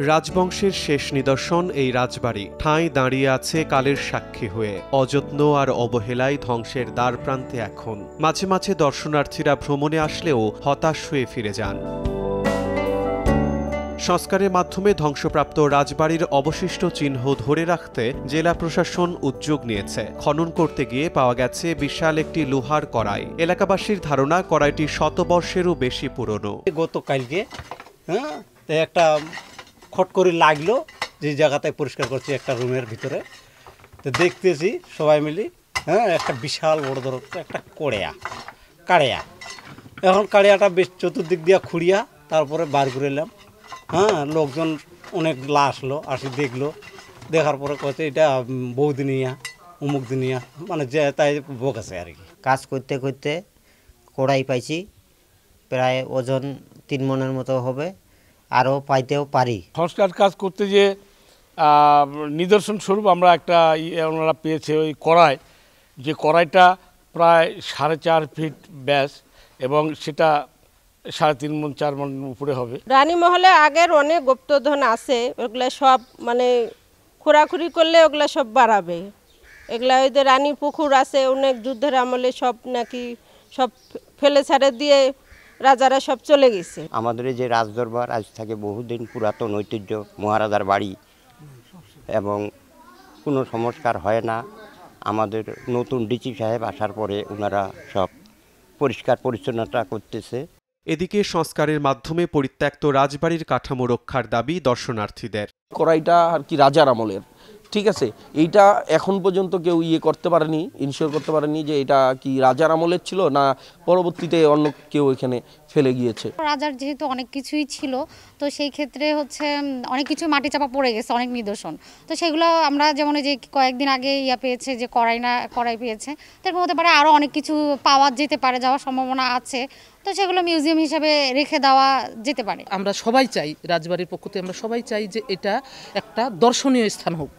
রাজবংশের শেষ নিদর্শন এই রাজবাড়ি ঠাঁই দাঁড়িয়ে আছে কালের সাক্ষী হয়ে, অযত্ন আর অবহেলায় ধ্বংসের দ্বার প্রান্তে এখন। মাঝে মাঝে দর্শনার্থীরা ভ্রমণে আসলেও হতাশ হয়ে ফিরে যান। সংস্কারের মাধ্যমে ধ্বংসপ্রাপ্ত রাজবাড়ির অবশিষ্ট চিহ্ন ধরে রাখতে জেলা প্রশাসন উদ্যোগ নিয়েছে। খনন করতে গিয়ে পাওয়া গেছে বিশাল একটি লোহার কড়াই। এলাকাবাসীর ধারণা কড়াইটি শতবর্ষেরও বেশি পুরনো। গতকালকে একটা খটকরি লাগলো, যে জায়গাতে পরিষ্কার করছি একটা রুমের ভিতরে, তো দেখতেছি সবাই মিলি একটা বিশাল বড় ধর একটা কাড়িয়া। এখন কাড়িয়াটা বেশ চতুর্দিক দিয়ে খুঁড়িয়া তারপরে বার করে এলাম। লোকজন অনেক আসলো, আসি দেখলো, দেখার পরে কয়েছে এটা বৌদিনিয়া অমুক দিনিয়া, মানে যে তাই বকেছে আর কি। কাজ করতে করতে কড়াই পাইছি, প্রায় ওজন 3 মণের মতো হবে, আরও পাইতেও পারি। সংস্কার কাজ করতে যে নিদর্শন স্বরূপ আমরা একটা ওনারা পেয়েছে ওই কড়াই, যে কড়াইটা প্রায় 4.5 ফিট ব্যাস এবং সেটা 3.5 মণ 4 মণ উপরে হবে। রানীমহলে আগের অনেক গুপ্তধন আছে, ওগুলা সব মানে খোঁড়াখুড়ি করলে ওগুলা সব বাড়াবে। এগুলা ওই যে রানী পুকুর আছে, অনেক যুদ্ধের আমলে সব নাকি সব ফেলে ছাড়ে দিয়ে রাজারা সব চলে গেছে। আমাদের যে রাজদরবার আজ থেকে বহুদিন পুরাতন ঐতিহ্য, মহারাজার বাড়ি, এবং কোনো সংস্কার হয় না। আমাদের নতুন ডিসি সাহেব আসার পরে ওনারা সব পরিষ্কার পরিচ্ছন্নতা করতেছে। এদিকে সংস্কারের মাধ্যমে পরিত্যক্ত রাজবাড়ির কাঠামো রক্ষার দাবি দর্শনার্থীদের। কড়াইটা আর কি রাজার আমলের, ঠিক আছে, এইটা এখন পর্যন্ত কেউ করতে পারেনি, ইনশিওর করতে পারেনি যে এটা কি রাজার আমলের ছিল না পরবর্তীতে অন্য কেউ এখানে ফেলে গিয়েছে। রাজার যেহেতু অনেক কিছুই ছিল, তো সেই ক্ষেত্রে অনেক কিছু মাটি চাপা পড়ে গেছে, অনেক নিদর্শন। তো সেগুলো আমরা যেমন যে কয়েকদিন আগে পেয়েছে যে কড়াই পেয়েছে, তারপর হতে পারে আরও অনেক কিছু পাওয়া যেতে পারে, যাওয়ার সম্ভাবনা আছে। তো সেগুলো মিউজিয়াম হিসেবে রেখে দেওয়া যেতে পারে। আমরা সবাই চাই, রাজবাড়ির পক্ষ থেকে আমরা সবাই চাই যে এটা একটা দর্শনীয় স্থান হোক,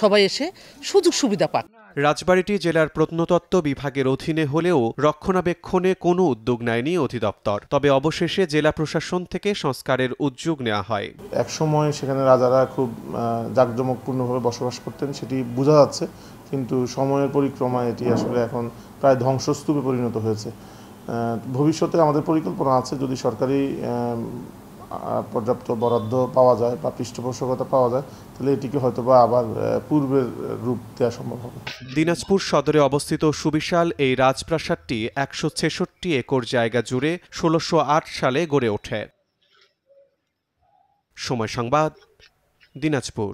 সবাই এসে সুযোগ সুবিধা পাক। রাজবাড়িটি জেলার প্রত্নতত্ত্ব বিভাগের অধীনে হলেও রক্ষণাবেক্ষণে কোনো উদ্যোগ নেয়নি অধিদপ্তর। তবে অবশেষে জেলা প্রশাসন থেকে সংস্কারের উদ্যোগ নেওয়া হয়। একসময় সেখানে রাজারা খুব জাঁকজমকপূর্ণভাবে বসবাস করতেন, সেটি বোঝা যাচ্ছে, কিন্তু সময়ের পরিক্রমায় এটি আসলে এখন প্রায় ধ্বংসস্তূপে পরিণত হয়েছে। ভবিষ্যতে আমাদের পরিকল্পনা আছে, যদি সরকারি পর্যাপ্ত বরাদ্দ পাওয়া যায় বা পৃষ্ঠপোষকতা পাওয়া যায়, তাহলে এটিকে হয়তোবা আবার পূর্বের রূপ দেওয়া সম্ভব হবে। দিনাজপুর সদরে অবস্থিত সুবিশাল এই রাজপ্রাসাদটি 166 একর জায়গা জুড়ে 1608 সালে গড়ে ওঠে। সময় সংবাদ, দিনাজপুর।